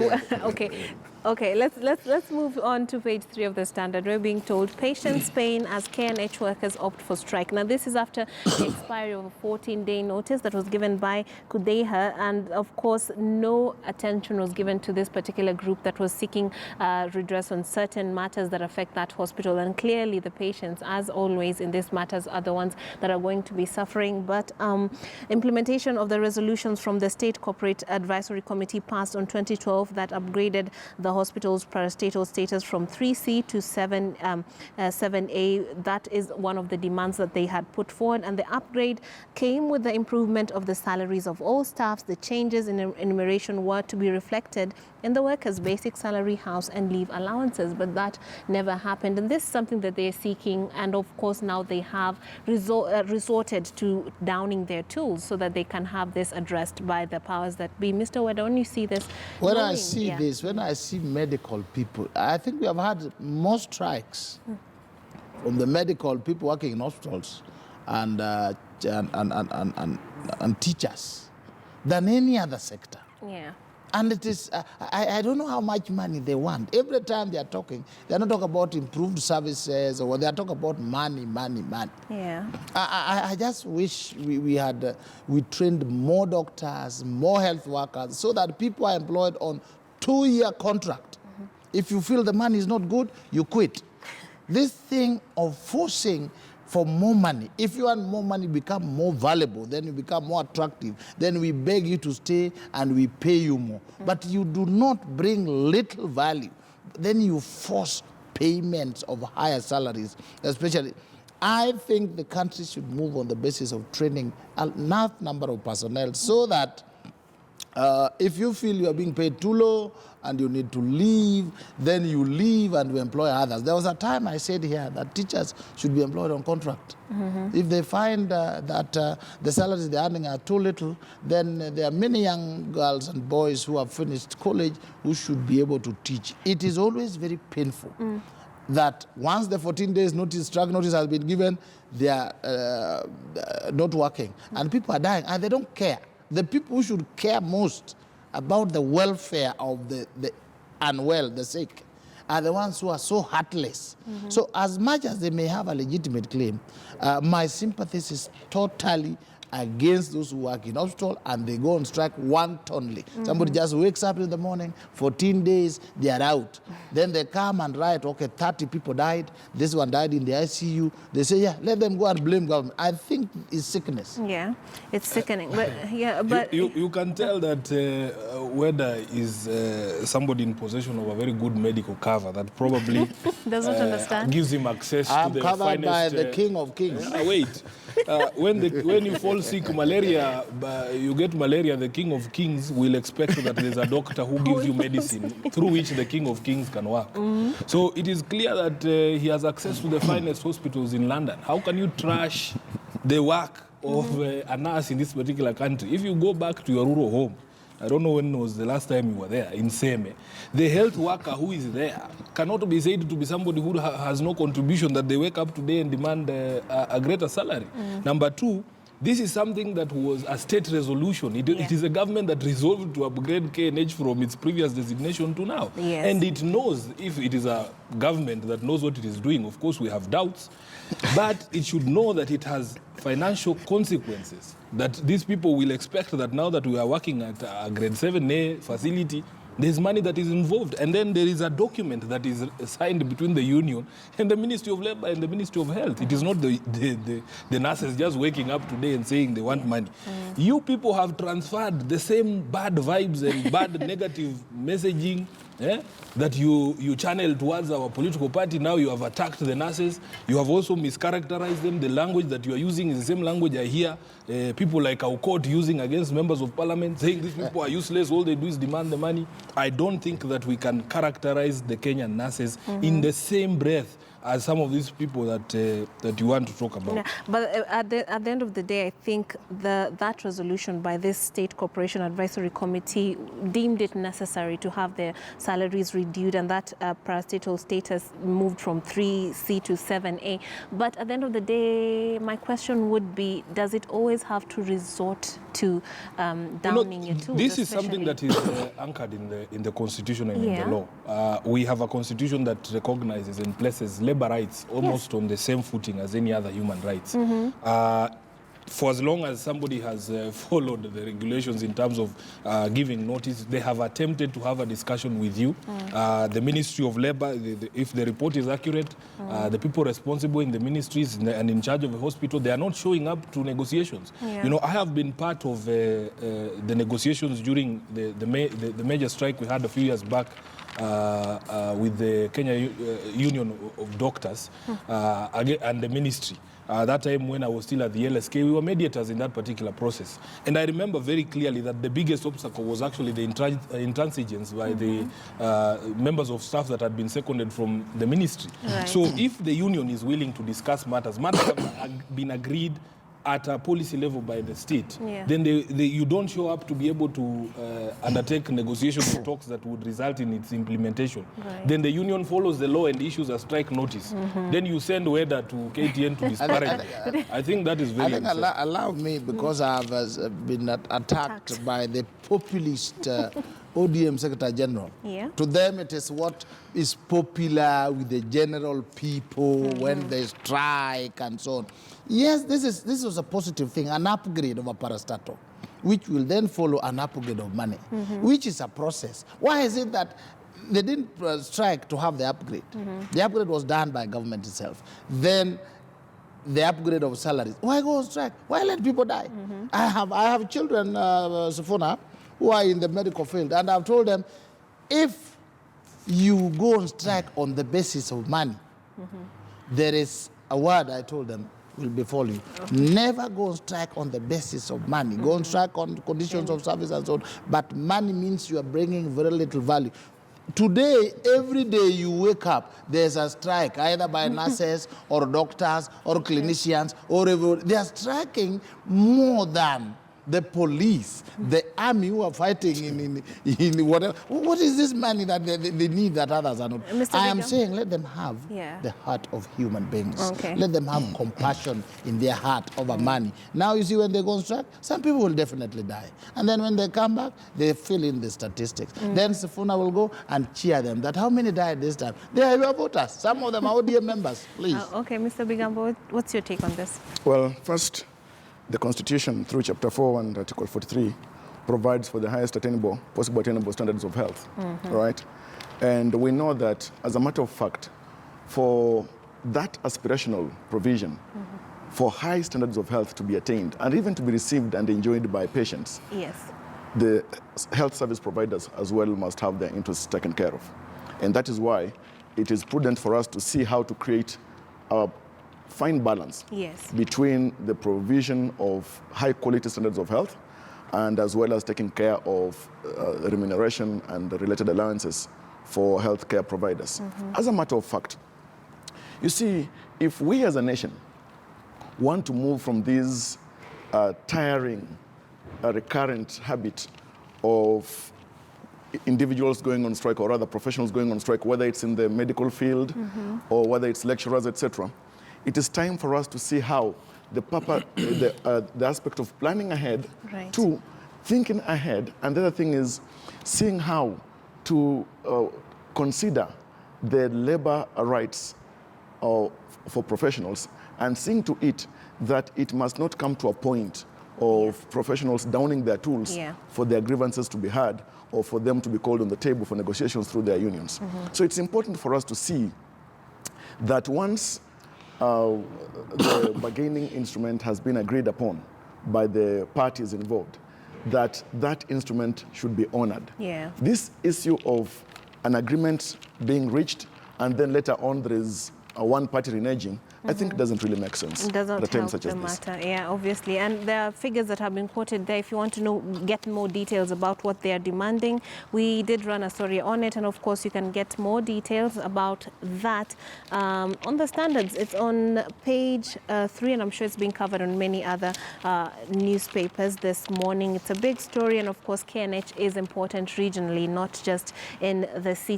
Okay, okay. Let's move on to page 3 of the Standard. We're being told patients paying as KNH workers opt for strike. Now, this is after the expiry of a 14-day notice that was given by Kudeha, and of course, no attention was given to this particular group that was seeking redress on certain matters that affect that hospital. And clearly, the patients, as always in these matters, are the ones that are going to be suffering. But implementation of the resolutions from the State Corporate Advisory Committee passed on 2012 that upgraded the hospital's parastatal status from 3C to 7A. That is one of the demands that they had put forward, and the upgrade came with the improvement of the salaries of all staffs. The changes in enumeration were to be reflected in the workers' basic salary, house and leave allowances, but that never happened. And this is something that they're seeking, and of course now they have resorted to downing their tools so that they can have this addressed by the powers that be. Mr. Weda, when you see this? When I see this, when I see medical people, I think we have had more strikes from the medical people working in hospitals and teachers than any other sector. Yeah. And it is, I don't know how much money they want. Every time they are talking, they're not talking about improved services, or they are talking about money. Yeah. I just wish we trained more doctors, more health workers, so that people are employed on 2-year contract. If you feel the money is not good, you quit. This thing of forcing for more money. If you want more money, become more valuable, then you become more attractive. Then we beg you to stay and we pay you more. But you do not bring little value. Then you force payments of higher salaries, especially. I think the country should move on the basis of training enough number of personnel so that if you feel you are being paid too low and you need to leave, then you leave and we employ others. There was a time I said here that teachers should be employed on contract. If they find that the salaries they're earning are too little, then there are many young girls and boys who have finished college who should be able to teach. It is always very painful that once the 14 days notice, strike notice has been given, they are not working. And people are dying and they don't care. The people who should care most about the welfare of the unwell, the sick, are the ones who are so heartless. So as much as they may have a legitimate claim, my sympathy is totally against those who work in hospital and they go on strike wantonly. Somebody just wakes up in the morning, 14 days, they are out. Then they come and write, okay, 30 people died, this one died in the ICU. They say, yeah, let them go and blame government. I think it's sickness. Yeah, it's sickening. But yeah, but you can tell that Weda is somebody in possession of a very good medical cover that probably doesn't understand. Gives him access to I'm the covered finest, by the king of kings. Wait. When you fall sick, malaria, you get malaria, the king of kings will expect that there's a doctor who gives you medicine through which the king of kings can work. So it is clear that he has access to the finest hospitals in London. How can you trash the work of a nurse in this particular country? If you go back to your rural home, I don't know when was the last time you were there, in Seme, the health worker who is there cannot be said to be somebody who has no contribution, that they wake up today and demand a greater salary. Number two, this is something that was a state resolution. It is a government that resolved to upgrade KNH from its previous designation to now. Yes. And it knows, if it is a government that knows what it is doing, of course we have doubts, but it should know that it has financial consequences, that these people will expect that now that we are working at a grade 7A facility, there's money that is involved. And then there is a document that is signed between the union and the Ministry of Labour and the Ministry of Health. It is not the nurses just waking up today and saying they want money. You people have transferred the same bad vibes and bad negative messaging that you channel towards our political party. Now you have attacked the nurses. You have also mischaracterized them. The language that you are using is the same language I hear people like our court using against members of parliament, saying these people are useless, all they do is demand the money. I don't think that we can characterize the Kenyan nurses in the same breath as some of these people that you want to talk about. Yeah, but at the end of the day, I think that resolution by this State Corporation Advisory Committee deemed it necessary to have their salaries reduced, and that parastatal status moved from 3C to 7A. But at the end of the day, my question would be, does it always have to resort to downing your tools? This is something that is anchored in the Constitution and in the law. We have a constitution that recognizes and places labor rights almost on the same footing as any other human rights. For as long as somebody has followed the regulations in terms of giving notice, they have attempted to have a discussion with you. The Ministry of Labor, if the report is accurate, the people responsible in the ministries and in charge of the hospital, they are not showing up to negotiations. Yeah. You know, I have been part of the negotiations during the major strike we had a few years back with the Kenya Union of Doctors and the ministry. That time when I was still at the LSK, we were mediators in that particular process. And I remember very clearly that the biggest obstacle was actually the intransigence by the members of staff that had been seconded from the ministry. Right. So if the union is willing to discuss matters have been agreed at a policy level by the state, then you don't show up to be able to undertake negotiations or talks that would result in its implementation. Right. Then the union follows the law and issues a strike notice. Then you send whether to KTN to disparage. I think that is very unfair. Allow me, because I have been attacked by the populist ODM Secretary General. Yeah. To them, it is what is popular with the general people when they strike and so on. Yes, this was a positive thing, an upgrade of a parastatal, which will then follow an upgrade of money, which is a process. Why is it that they didn't strike to have the upgrade? The upgrade was done by government itself. Then the upgrade of salaries. Why go on strike? Why let people die? I have children, Safuna, who are in the medical field, and I've told them, if you go on strike on the basis of money, there is a word I told them will befall you. Never go on strike on the basis of money. Go on strike on conditions of service and so on. But money means you are bringing very little value. Today, every day you wake up, there's a strike, either by nurses or doctors or clinicians, or everyone. They are striking more than the police, the army who are fighting in whatever. What is this money that they need that others are not? I am saying let them have the heart of human beings. Okay. Let them have compassion in their heart over money. Now you see when they go on strike, some people will definitely die. And then when they come back, they fill in the statistics. Then Sifuna will go and cheer them that how many died this time? They are your voters. Some of them are ODM members, please. Okay, Mr. Bigambo, what's your take on this? Well, first, the Constitution, through Chapter 4 and Article 43, provides for the highest possible attainable standards of health, right? And we know that, as a matter of fact, for that aspirational provision, for high standards of health to be attained and even to be received and enjoyed by patients, the health service providers as well must have their interests taken care of. And that is why it is prudent for us to see how to create a fine balance between the provision of high quality standards of health and as well as taking care of remuneration and the related allowances for healthcare providers. As a matter of fact, you see, if we as a nation want to move from this tiring, recurrent habit of individuals going on strike, or rather professionals going on strike, whether it's in the medical field or whether it's lecturers, etc., it is time for us to see how the aspect of planning ahead to thinking ahead, and the other thing is seeing how to consider the labor rights for professionals and seeing to it that it must not come to a point of professionals downing their tools for their grievances to be heard or for them to be called on the table for negotiations through their unions. So it's important for us to see that once the bargaining instrument has been agreed upon by the parties involved, that instrument should be honored. This issue of an agreement being reached and then later on there is a one-party reneging, I think it doesn't really make sense It doesn't at a time help such the as this. matter, yeah, obviously. And there are figures that have been quoted there. If you want to know, get more details about what they are demanding, we did run a story on it. And of course, you can get more details about that on the standards. It's on page 3, and I'm sure it's been covered on many other newspapers this morning. It's a big story. And of course, KNH is important regionally, not just in the city.